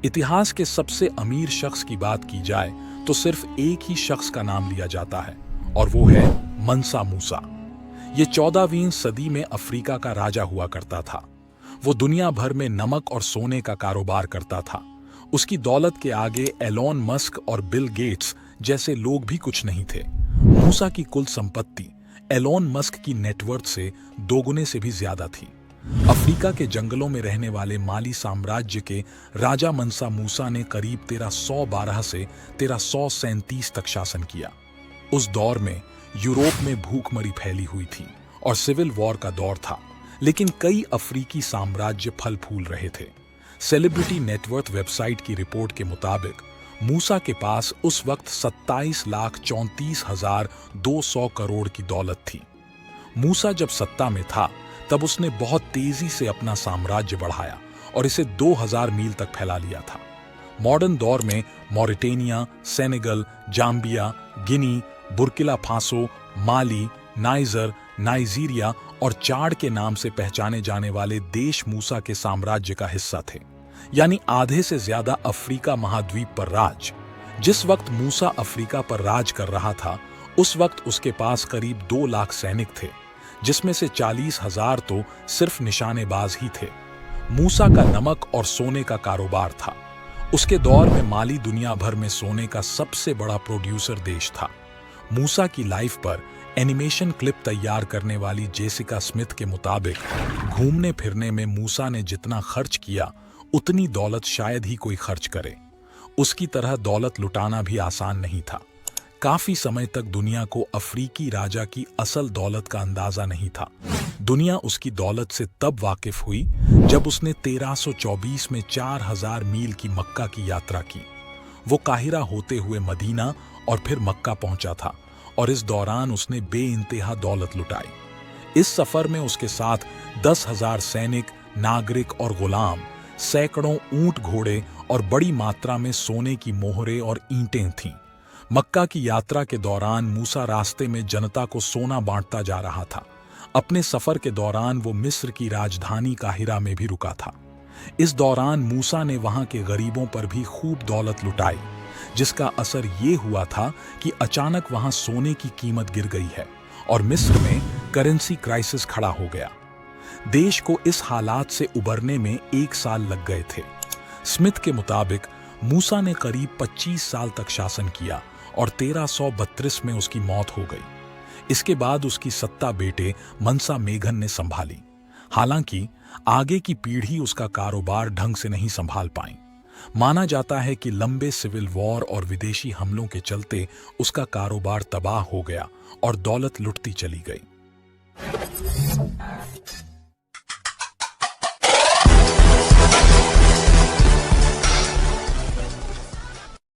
इतिहास के सबसे अमीर शख्स की बात की जाए तो सिर्फ एक ही शख्स का नाम लिया जाता है और वो है मंसा मूसा। ये 14वीं सदी में अफ्रीका का राजा हुआ करता था। वो दुनिया भर में नमक और सोने का कारोबार करता था। उसकी दौलत के आगे एलोन मस्क और बिल गेट्स जैसे लोग भी कुछ नहीं थे। मूसा की कुल संपत्ति एलोन मस्क की नेटवर्थ से दोगुने से भी ज्यादा थी। अफ्रीका के जंगलों में रहने वाले माली साम्राज्य के राजा मंसा मूसा ने करीब 1312 से 1337 तक शासन किया। उस दौर में यूरोप में भूखमरी फैली हुई थी और सिविल वॉर का दौर था, लेकिन कई अफ्रीकी साम्राज्य फल फूल रहे थे। सेलिब्रिटी नेटवर्थ वेबसाइट की रिपोर्ट के मुताबिक मूसा के पास उस वक्त 27,34,200 करोड़ की दौलत थी। मूसा जब सत्ता में था तब उसने बहुत तेजी से अपना साम्राज्य बढ़ाया और इसे 2000 मील तक फैला लिया था। मॉडर्न दौर में मॉरिटेनिया, सेनेगल, जाम्बिया, गिनी, बुर्किना फासो, माली, नाइजर, नाइजीरिया और चाड के नाम से पहचाने जाने वाले देश मूसा के साम्राज्य का हिस्सा थे, यानी आधे से ज्यादा अफ्रीका महाद्वीप पर राज। जिस वक्त मूसा अफ्रीका पर राज कर रहा था उस वक्त उसके पास करीब 2 लाख सैनिक थे, जिसमें से 40,000 तो सिर्फ निशानेबाज ही थे। मूसा का नमक और सोने का कारोबार था। उसके दौर में माली दुनिया भर में सोने का सबसे बड़ा प्रोड्यूसर देश था। मूसा की लाइफ पर एनिमेशन क्लिप तैयार करने वाली जेसिका स्मिथ के मुताबिक घूमने फिरने में मूसा ने जितना खर्च किया उतनी दौलत शायद ही कोई खर्च करे। उसकी तरह दौलत लुटाना भी आसान नहीं था। काफी समय तक दुनिया को अफ्रीकी राजा की असल दौलत का अंदाजा नहीं था। दुनिया उसकी दौलत से तब वाकिफ हुई जब उसने 1324 में 4000 मील की मक्का की यात्रा की। वो काहिरा होते हुए मदीना और फिर मक्का पहुंचा था और इस दौरान उसने बेइंतहा दौलत लुटाई। इस सफर में उसके साथ 10,000 सैनिक, नागरिक और गुलाम, सैकड़ों ऊंट घोड़े और बड़ी मात्रा में सोने की मोहरें और ईंटें थीं। मक्का की यात्रा के दौरान मूसा रास्ते में जनता को सोना बांटता जा रहा था। अपने सफर के दौरान वो मिस्र की राजधानी काहिरा में भी रुका था। इस दौरान मूसा ने वहां के गरीबों पर भी खूब दौलत लुटाई, जिसका असर ये हुआ था कि अचानक वहां सोने की कीमत गिर गई है और मिस्र में करेंसी क्राइसिस खड़ा हो गया। देश को इस हालात से उबरने में 1 साल लग गए थे। स्मिथ के मुताबिक मूसा ने करीब 25 साल तक शासन किया और 1332 में उसकी मौत हो गई। इसके बाद उसकी सत्ता बेटे मंसा मेघन ने संभाली। हालांकि आगे की पीढ़ी उसका कारोबार ढंग से नहीं संभाल पाई। माना जाता है कि लंबे सिविल वॉर और विदेशी हमलों के चलते उसका कारोबार तबाह हो गया और दौलत लुटती चली गई।